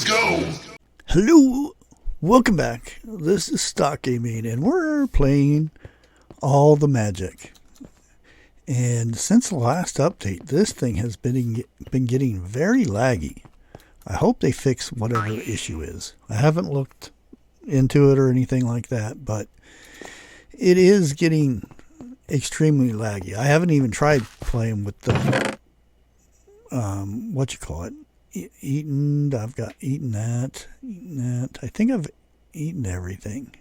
go! Hello, welcome back. This is Stalkgaming, and we're playing All the Magic. And since the last update, this thing has been getting very laggy. I hope they fix whatever the issue is. I haven't looked into it or anything like that, but it is getting extremely laggy. I haven't even tried playing with the I've got eaten that. I think I've eaten everything.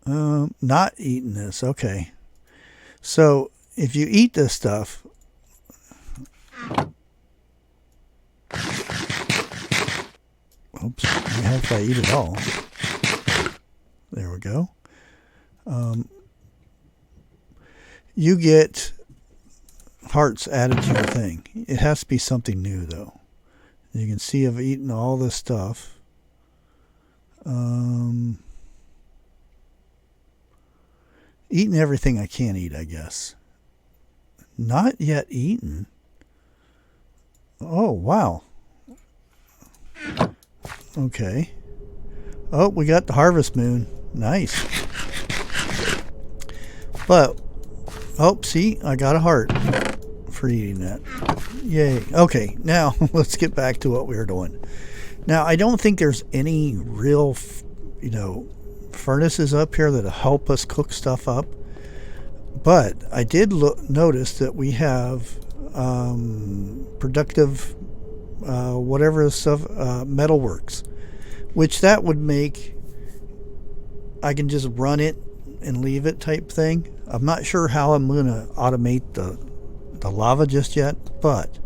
Not eaten this. Okay. So if you eat this stuff, oops, I hope I eat it all. There we go. You get hearts added to your thing. It has to be something new, though. You can see I've eaten all this stuff. Eaten everything I can eat, I guess. Not yet eaten. Oh, wow. Okay. Oh, we got the harvest moon. Nice. But, oh, see, I got a heart for eating that. Yay. Okay, now let's get back to what we were doing. Now, I don't think there's any real, furnaces up here that'll help us cook stuff up. But I did notice that we have productive, whatever stuff, Metalworks, which that would make, I can just run it and leave it type thing. I'm not sure how I'm going to automate the lava just yet, but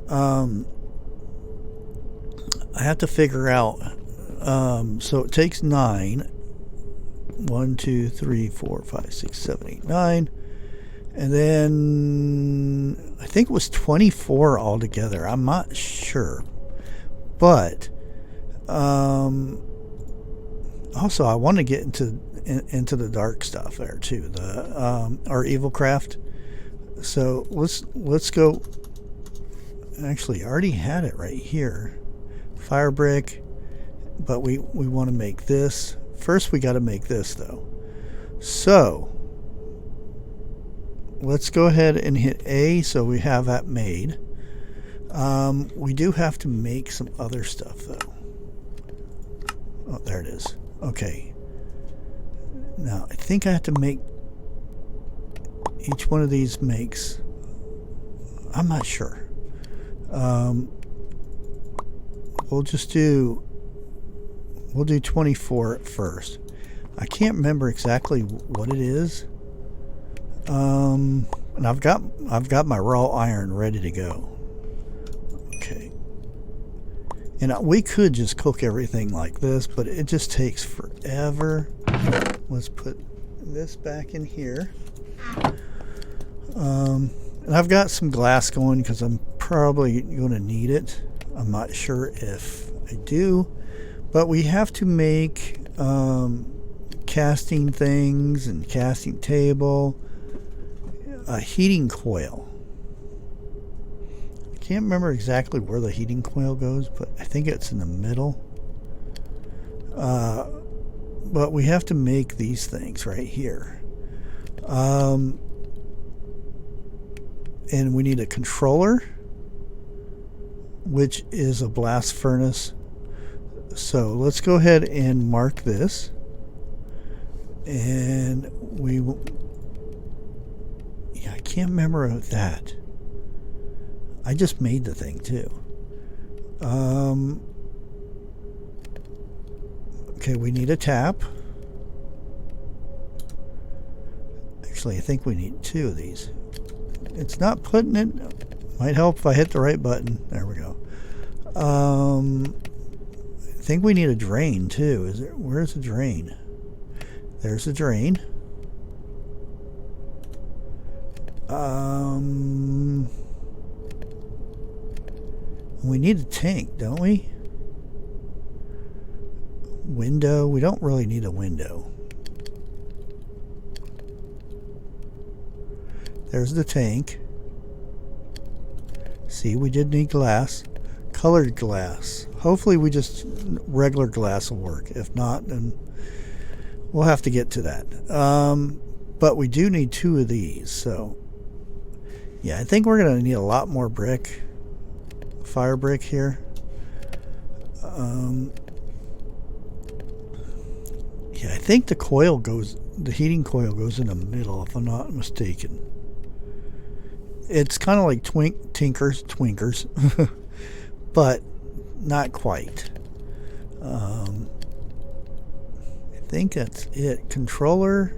I have to figure out. So it takes 9. 1, 2, 3, 4, 5, 6, 7, 8, 9. And then I think it was 24 altogether. I'm not sure. But also I want to get into the dark stuff there too. Our evil craft. So let's go. Actually, I already had it right here. Fire brick. But we want to make this. First, we got to make this, though. So, let's go ahead and hit A so we have that made. We do have to make some other stuff, though. Oh, there it is. Okay. Now, I think I have to make... Each one of these makes... I'm not sure. We'll just do... We'll do 24 at first. I can't remember exactly what it is. And I've got my raw iron ready to go. Okay. And we could just cook everything like this, but it just takes forever. Let's put this back in here. And I've got some glass going because I'm probably going to need it. I'm not sure if I do. But we have to make casting things and casting table, a heating coil. I can't remember exactly where the heating coil goes, but I think it's in the middle. But we have to make these things right here. And we need a controller, which is a blast furnace. So let's go ahead and mark this, and I can't remember that. I just made the thing too. Okay, we need a tap. Actually, I think we need 2 of these. It's not putting it. Might help if I hit the right button. There we go. I think we need a drain too. Where's the drain? There's the drain. We need a tank, don't we? Window. We don't really need a window. There's the tank. See, we did need glass. colored glass. Hopefully we just regular glass will work. If not, then we'll have to get to that. But we do need 2 of these, so yeah, I think we're gonna need a lot more brick, fire brick here. Yeah, I think the heating coil goes in the middle, if I'm not mistaken. It's kind of like Twinkers, but not quite. I think that's it. Controller,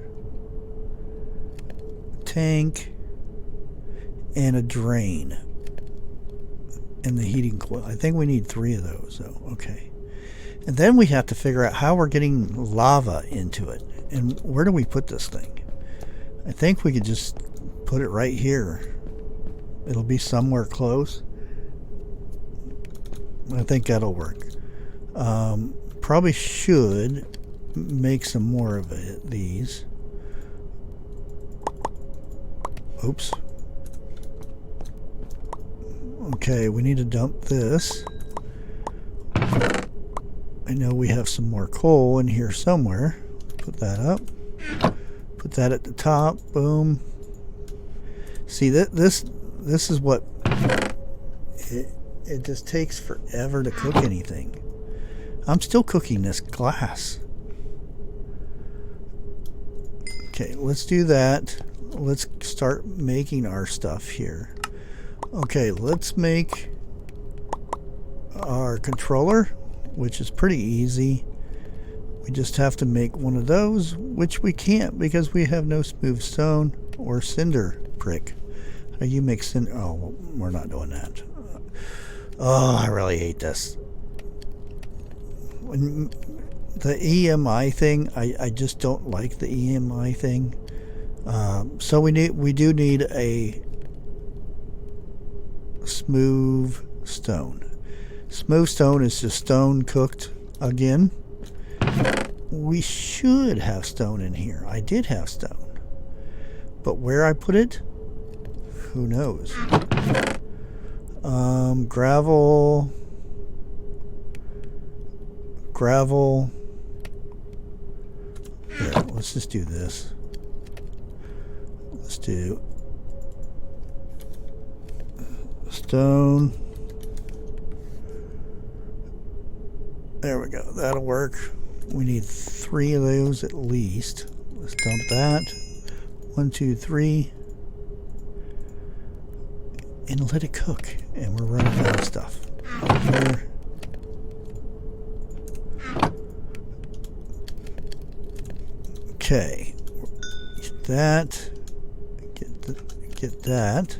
tank, and a drain. And the heating coil. I think we need 3 of those, so okay. And then we have to figure out how we're getting lava into it. And where do we put this thing? I think we could just put it right here. It'll be somewhere close. I think that'll work. Probably should make some more of these. Oops. Okay, we need to dump this. I know we have some more coal in here somewhere. Put that up. Put that at the top. Boom. See, this is what it just takes forever to cook anything. I'm still cooking this glass. Okay, let's do that. Let's start making our stuff here. Okay, let's make our controller, which is pretty easy. We just have to make one of those, which we can't because we have no smooth stone or cinder brick. How do you make cinder? Oh, well, we're not doing that. Oh, I really hate this. When the EMI thing, I just don't like the EMI thing. So we do need a smooth stone. Smooth stone is just stone cooked again. We should have stone in here. I did have stone, but where I put it, who knows? Gravel. Here, let's just do this. Let's do stone. There we go. That'll work. We need 3 of those at least. Let's dump that. 1, 2, 3. And let it cook. And we're running out of stuff. Here. Okay. Get that. Get that.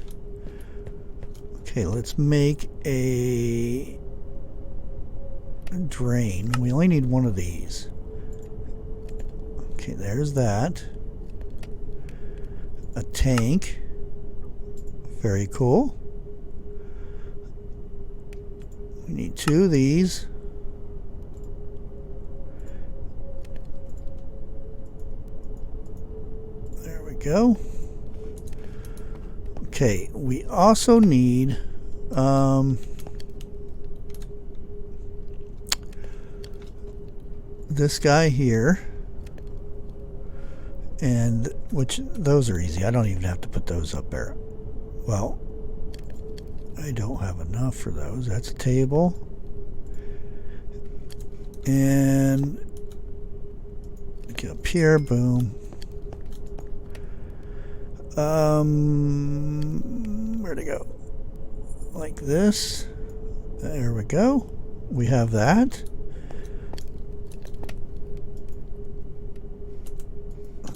Okay, let's make a drain. We only need 1 of these. Okay, there's that. A tank. Very cool. We need 2 of these. There we go. Okay, we also need this guy here, and which those are easy. I don't even have to put those up there. Well, I don't have enough for those. That's a table, and get up here. Boom. Where'd it go? Like this. There we go. We have that.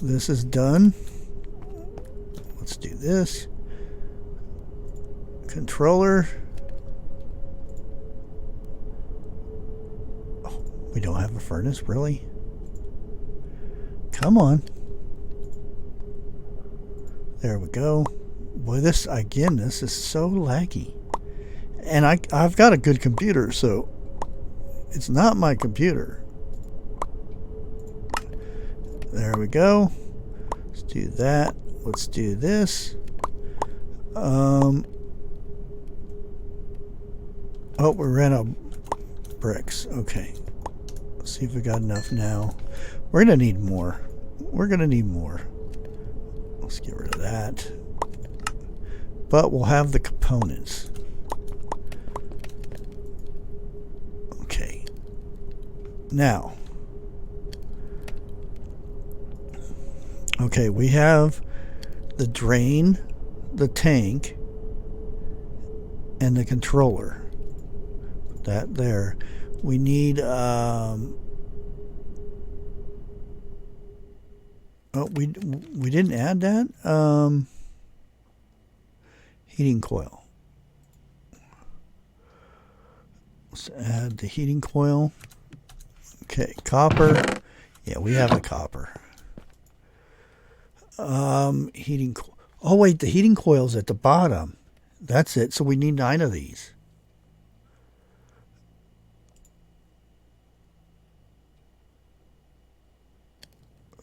This is done. Let's do this. Controller. Oh, we don't have a furnace, really? Come on. There we go. Boy, this is so laggy. And I've got a good computer, so it's not my computer. There we go. Let's do that. Let's do this. Oh, we ran out of bricks. Okay. Let's see if we got enough now. We're going to need more. We're going to need more. Let's get rid of that. But we'll have the components. Okay. Now. Okay, we have the drain, the tank, and the controller. That there. We need oh, we didn't add that. Heating coil. Let's add the heating coil. Okay, copper. Yeah, we have the copper. Heating coil. Oh wait, the heating coil's at the bottom. That's it. So we need 9 of these.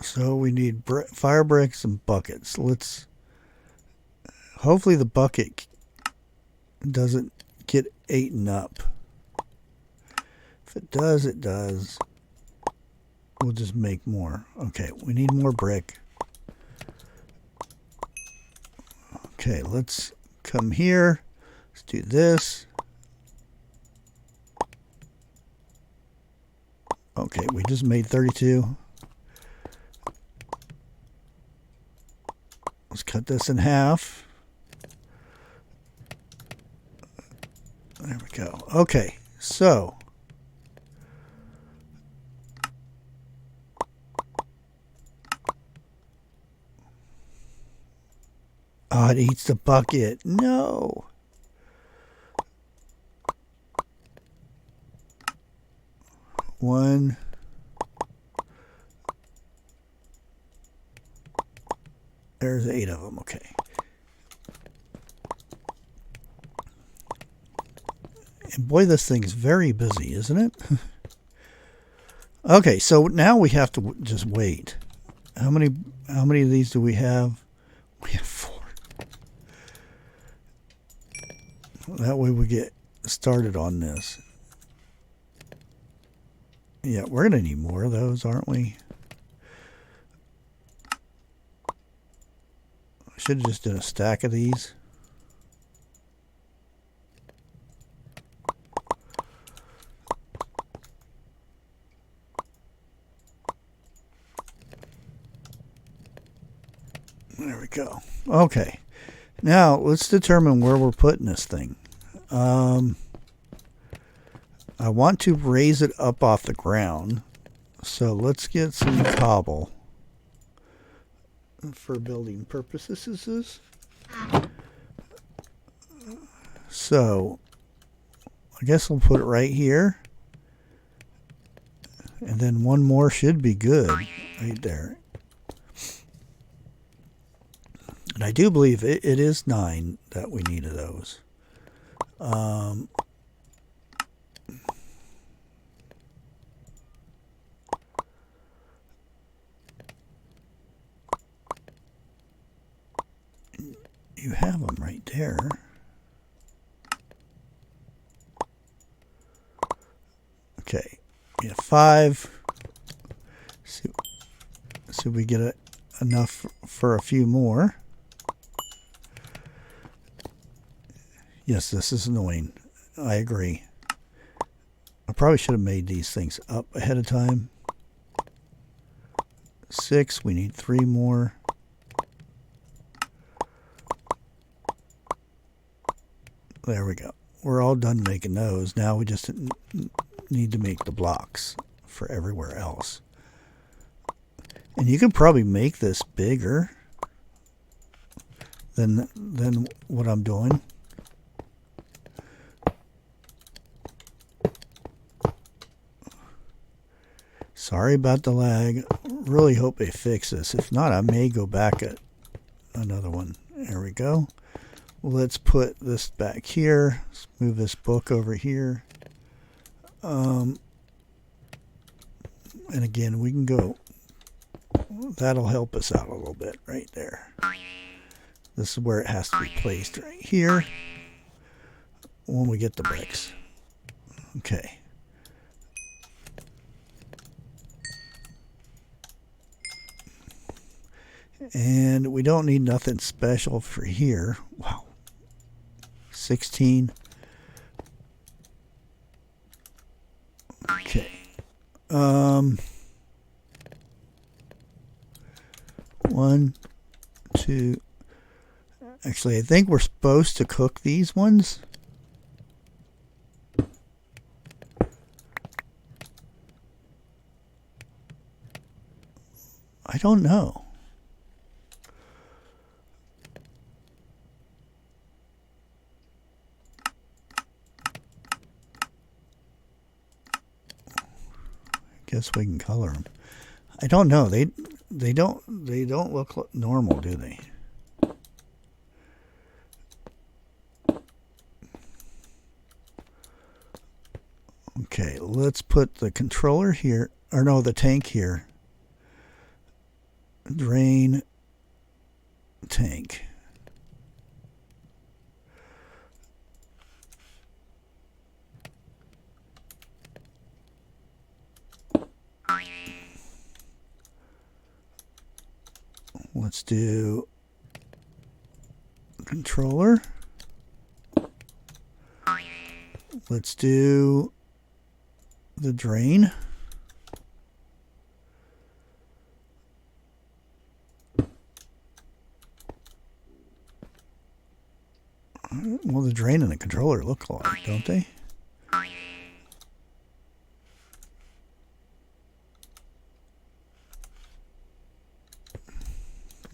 So we need fire bricks and buckets. Let's. Hopefully the bucket doesn't get eaten up. If it does, it does. We'll just make more. Okay, we need more brick. Okay, let's come here. Let's do this. Okay, we just made 32. Let's cut this in half. There we go. Okay, so oh, it eats the bucket. No. One. There's 8 of them. Okay. And boy, this thing's very busy, isn't it? Okay, so now we have to just wait. How many of these do we have? We have 4. That way we get started on this. Yeah, we're going to need more of those, aren't we? Should have just done a stack of these. There we go. Okay. Now, let's determine where we're putting this thing. I want to raise it up off the ground. So let's get some cobble for building purposes. So I guess we'll put it right here. And then one more should be good right there. And I do believe it is 9 that we need of those. You have them right there. Okay, we have 5. See we get enough for a few more. Yes, this is annoying. I agree. I probably should have made these things up ahead of time. 6, we need 3 more. There we go. We're all done making those. Now we just need to make the blocks for everywhere else. And you can probably make this bigger than what I'm doing. Sorry about the lag. Really hope they fix this. If not, I may go back at another one. There we go. Let's put this back here. Let's move this book over here. And again, we can go. That'll help us out a little bit right there. This is where it has to be placed right here when we get the bricks. Okay. And we don't need nothing special for here. Wow. 16. Okay. 1, 2. Actually, I think we're supposed to cook these ones. I don't know. Guess we can color them. I don't know. They don't look normal, do they? Okay, let's put the controller here, or no, the tank here. Drain tank. Let's do controller. Let's do the drain. Well, the drain and the controller look alike, don't they?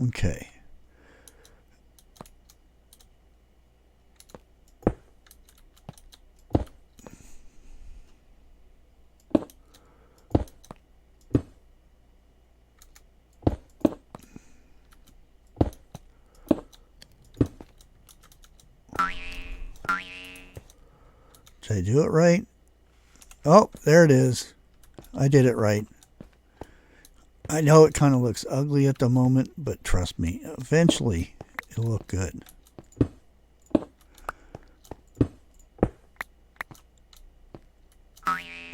Okay. Did I do it right? Oh, there it is. I did it right. I know it kind of looks ugly at the moment, but trust me, eventually it'll look good.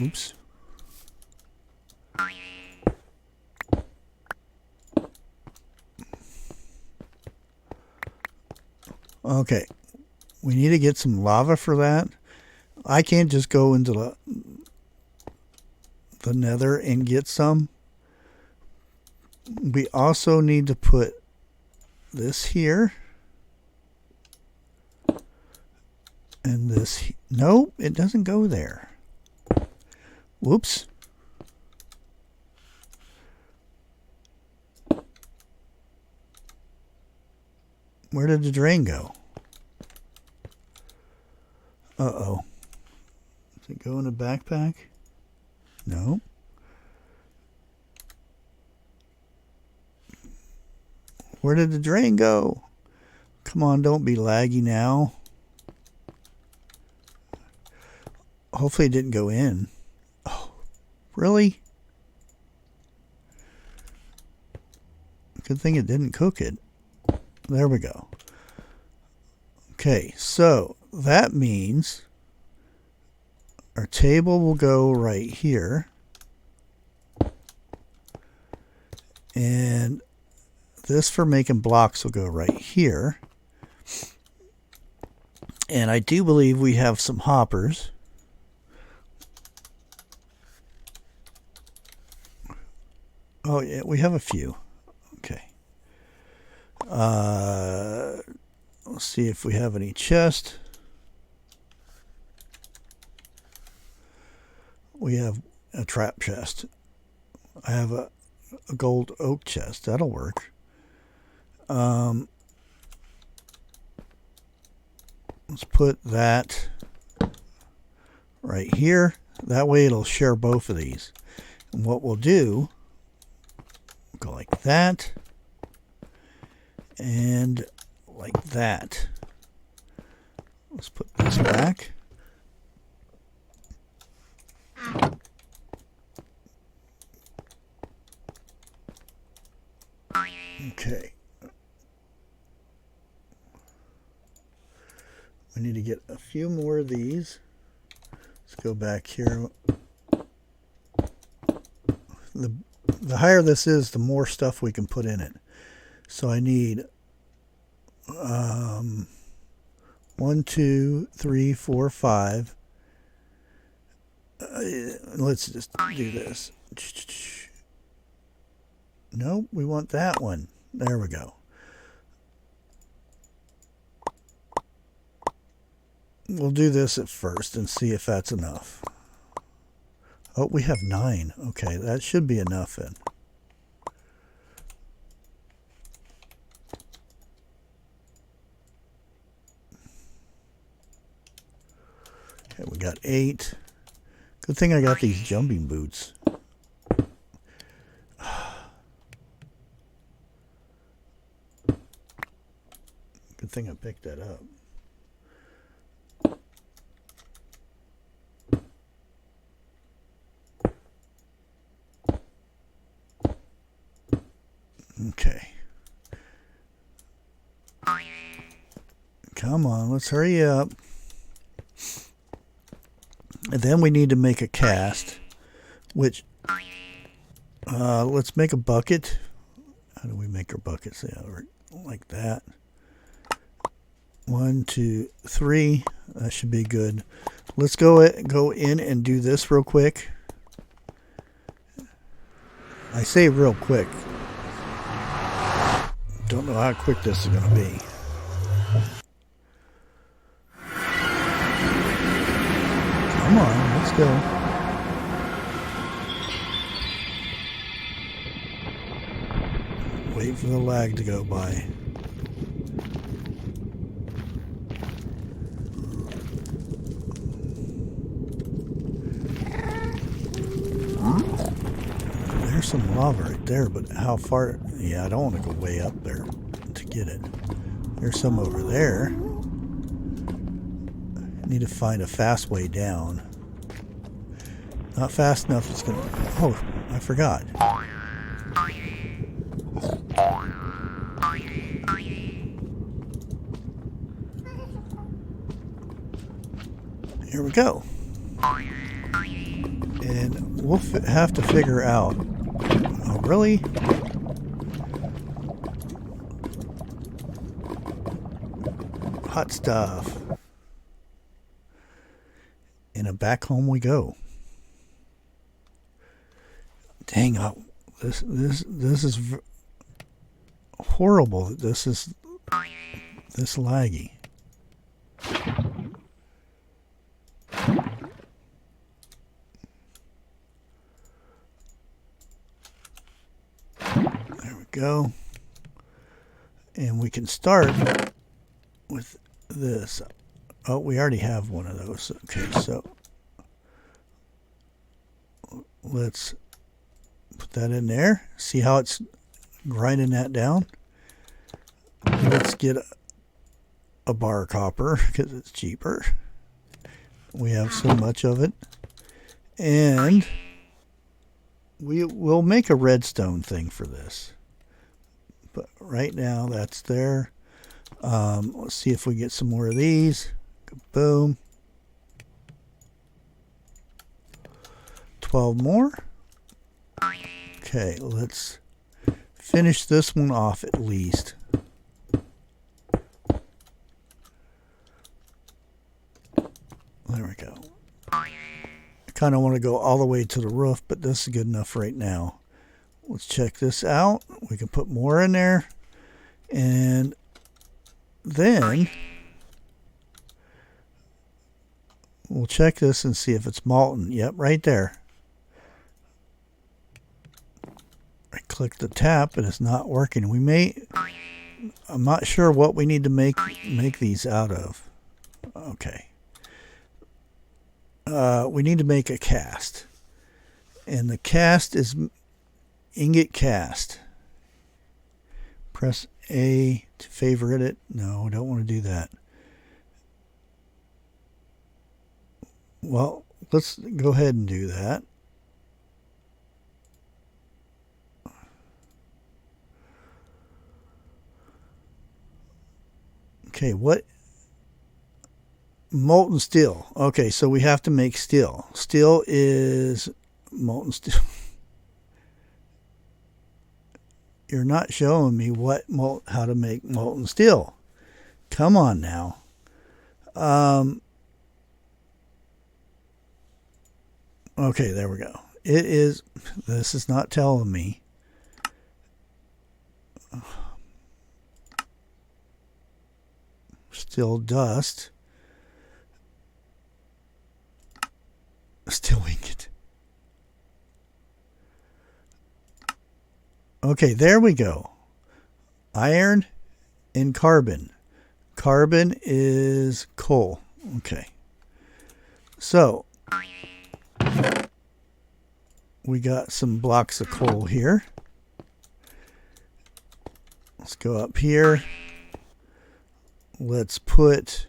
Oops. Okay. We need to get some lava for that. I can't just go into the nether and get some. We also need to put this here. And this. Nope, it doesn't go there. Whoops. Where did the drain go? Uh-oh. Does it go in a backpack? No. Where did the drain go? Come on, don't be laggy now. Hopefully it didn't go in. Oh, really? Good thing it didn't cook it. There we go. Okay, so that means our table will go right here. And this for making blocks will go right here. And I do believe we have some hoppers. Oh, yeah, we have a few. Okay. Let's see if we have any chest. We have a trap chest. I have a gold oak chest. That'll work. Let's put that right here. That way it'll share both of these. And what we'll do, go like that and like that. Let's put this back. Okay. We need to get a few more of these Let's go back here. The higher this is, the more stuff we can put in it. So I need 1, 2, 3, 4, 5. Let's just do this. Nope, we want that one. There we go. We'll do this at first and see if that's enough. Oh, we have 9. Okay, that should be enough then. Okay, we got 8. Good thing I got these jumping boots. Good thing I picked that up. Okay. Come on, let's hurry up. And then we need to make a cast, which, let's make a bucket. How do we make our buckets? Yeah, like that. 1, 2, 3. That should be good. Let's go in and do this real quick. I say real quick. Don't know how quick this is going to be. Come on, let's go. Wait for the lag to go by. There's some lava right there, but how far? Yeah, I don't want to go way up there to get it. There's some over there. I need to find a fast way down. Not fast enough, it's gonna... Oh, I forgot. Here we go. And we'll have to figure out... Oh, really? Hot stuff. And back home we go. Dang, this is horrible. This is this laggy. There we go. And we can start with this. Oh, we already have one of those. Okay, so let's put that in there. See how it's grinding that down? Let's get a bar copper because it's cheaper. We have so much of it. And we will make a redstone thing for this. But right now that's there. Let's see if we get some more of these. Boom. 12 more. Okay, let's finish this one off at least. There we go. I kind of want to go all the way to the roof, but this is good enough right now. Let's check this out. We can put more in there. And then we'll check this and see if it's molten. Yep, right there. I click the tap and it's not working. I'm not sure what we need to make these out of. Okay. We need to make a cast. And the cast is ingot cast. Press A to favorite it. No, I don't want to do that. Well, let's go ahead and do that. Okay, what Molten steel. Okay, so we have to make steel. Steel is molten steel. You're not showing me how to make molten steel. Come on now. Okay, there we go. This is not telling me. Still dust. Still ingot. Okay, there we go. Iron and carbon. Carbon is coal. Okay. So, we got some blocks of coal here. Let's go up here. Let's put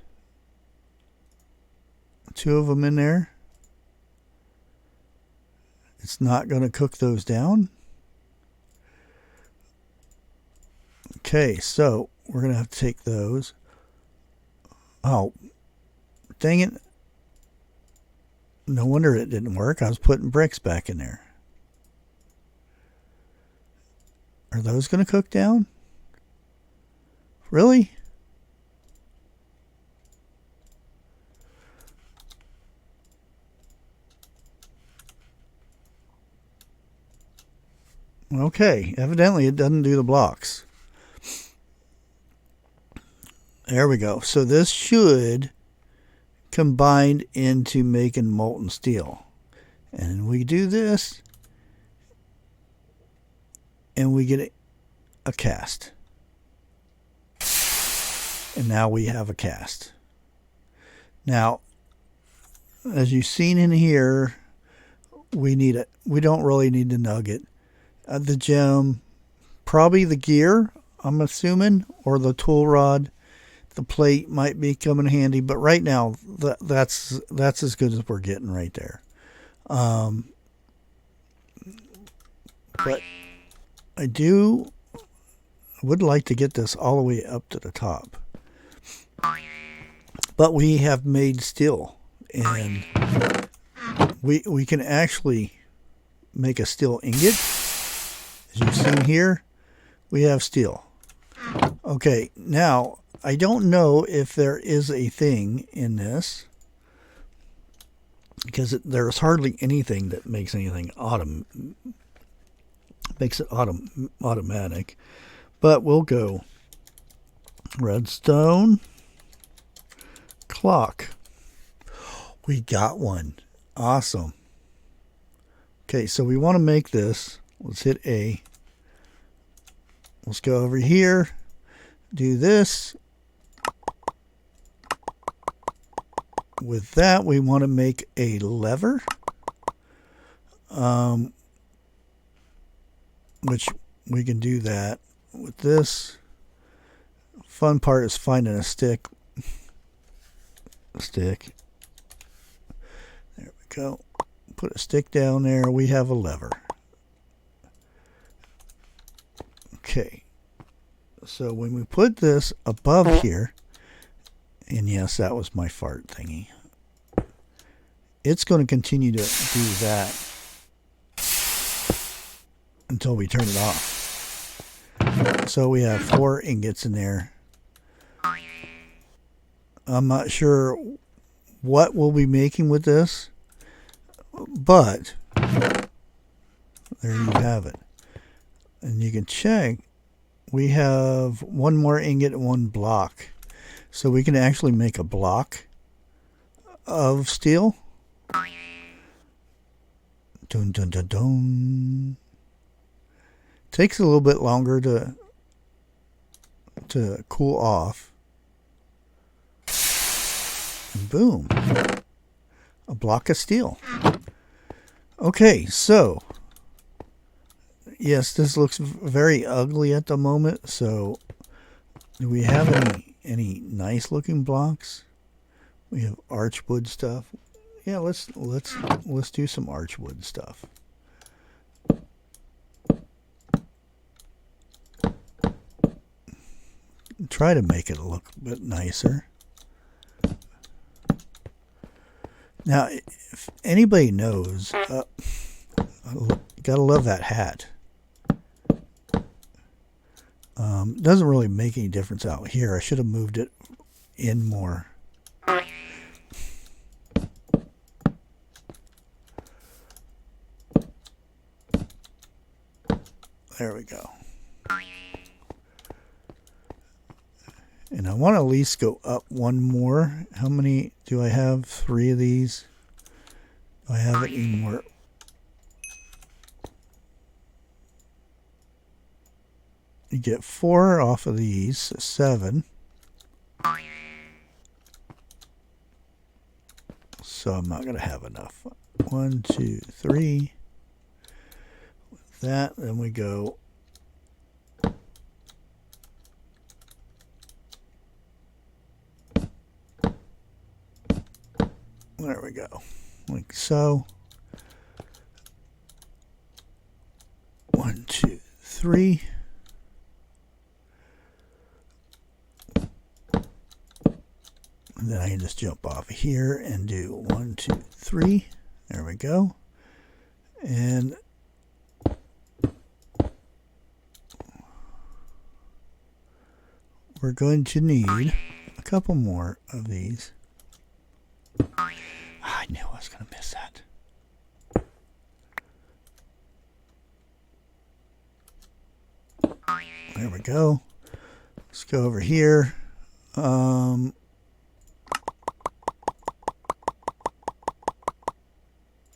2 of them in there. It's not going to cook those down. Okay, so we're going to have to take those. Oh, dang it. No wonder it didn't work. I was putting bricks back in there. Are those going to cook down? Really? Okay, evidently it doesn't do the blocks. There we go. So this should combine into making molten steel. And we do this, and we get a cast. And now we have a cast. Now, as you've seen in here, we don't really need the nugget. The gem, probably the gear, I'm assuming, or the tool rod. The plate might be coming handy, but right now that's as good as we're getting right there. But I would like to get this all the way up to the top. But we have made steel, and we can actually make a steel ingot. As you've seen here, we have steel. Okay, now I don't know if there is a thing in this, because there's hardly anything that makes anything automatic. But we'll go redstone clock. We got one. Awesome. Okay, so we want to make this. Let's hit A. Let's go over here. Do this. With that, we want to make a lever, which we can do that with this. Fun part is finding a stick. There we go. Put a stick down there. We have a lever. Okay. So when we put this above here, and yes, that was my fart thingy, it's going to continue to do that until we turn it off. So we have 4 ingots in there. I'm not sure what we'll be making with this, but there you have it. And you can check, we have 1 more ingot and 1 block. So we can actually make a block of steel. Dun, dun, dun, dun. Takes a little bit longer to cool off. And boom. A block of steel. Okay, so yes, this looks very ugly at the moment. So do we have any nice looking blocks? We have archwood stuff. Yeah, let's do some archwood stuff. Try to make it look a bit nicer. Now, if anybody knows, gotta love that hat. Doesn't really make any difference out here. I should have moved it in more. There we go. And I want to at least go up one more. How many do I have? 3 of these. Do I have any more? You get 4 off of these, so 7. So I'm not going to have enough. 1, 2, 3. With that, then we go. There we go. Like so. 1, 2, 3. And then I can just jump off of here and do 1, 2, 3. There we go. And we're going to need a couple more of these. I knew I was going to miss that. There we go. Let's go over here.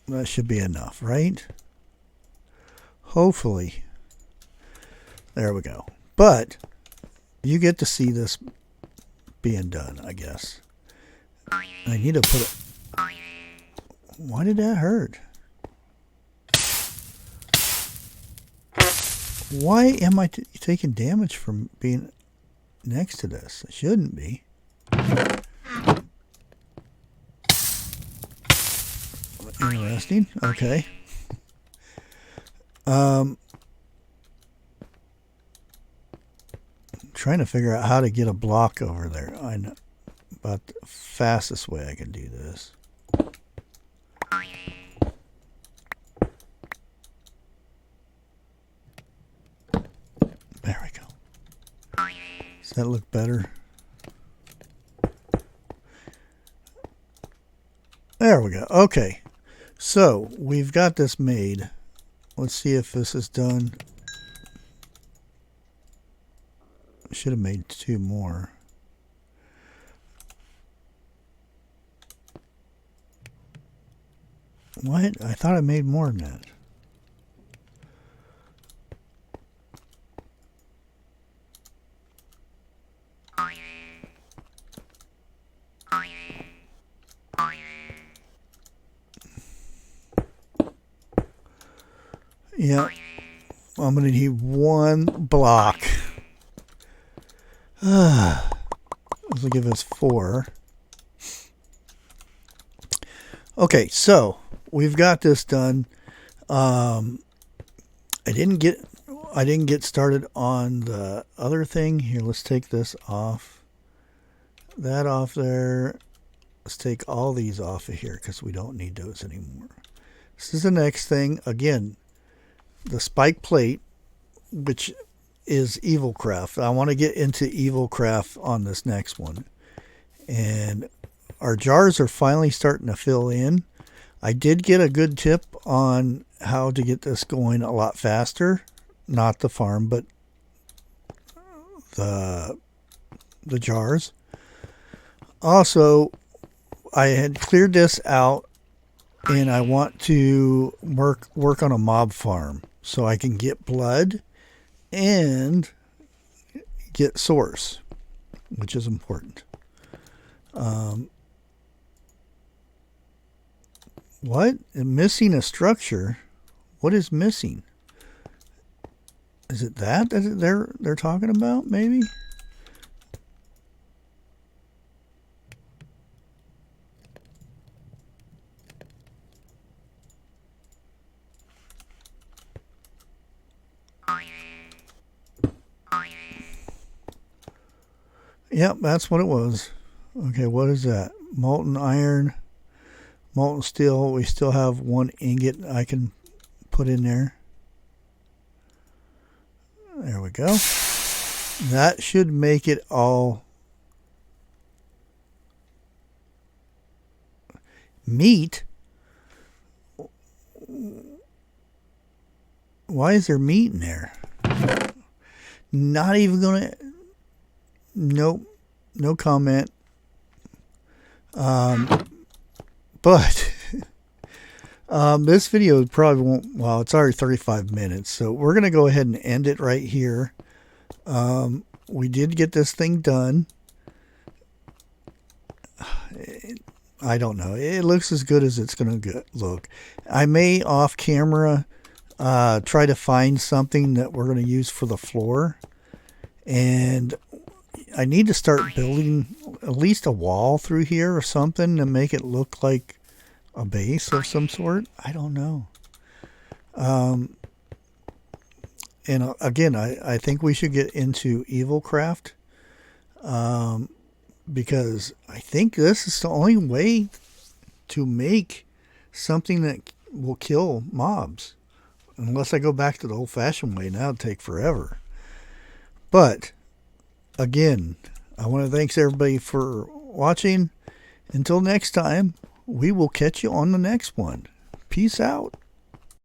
That should be enough, right? Hopefully. There we go. But you get to see this being done, I guess. I need to put it. Why did that hurt? Why am I taking damage from being next to this? I shouldn't be. Interesting. Okay. Trying to figure out how to get a block over there. I know about the fastest way I can do this. There we go. Does that look better? There we go. Okay. So we've got this made. Let's see if this is done. Should have made 2 more. What? I thought I made more than that. Yeah. I'm going to need 1 block. This will give us 4. Okay, so we've got this done. I didn't get started on the other thing. Here, let's take this off. That off there. Let's take all these off of here because we don't need those anymore. This is the next thing. Again, the spike plate, which is Evilcraft. I want to get into Evilcraft on this next one. And our jars are finally starting to fill in. I did get a good tip on how to get this going a lot faster. Not the farm, but the jars. Also, I had cleared this out and I want to work on a mob farm so I can get blood and get source, which is important. What? Missing a structure? What is missing? Is it that they're talking about, maybe? Yep, that's what it was. Okay, what is that? Molten iron. molten steel. We still have 1 ingot I can put in there. There we go. That should make it all meat. Why is there meat in there? Not even gonna. Nope. No comment. But this video probably won't. Well, it's already 35 minutes, so we're gonna go ahead and end it right here. We did get this thing done. I don't know. It looks as good as it's going to look. I may off camera try to find something that we're going to use for the floor. And I need to start building at least a wall through here or something to make it look like a base of some sort. I don't know. And again, I think we should get into Evilcraft. Because I think this is the only way to make something that will kill mobs. Unless I go back to the old-fashioned way, now it'll take forever. But, again, I want to thank everybody for watching. Until next time, we will catch you on the next one. Peace out.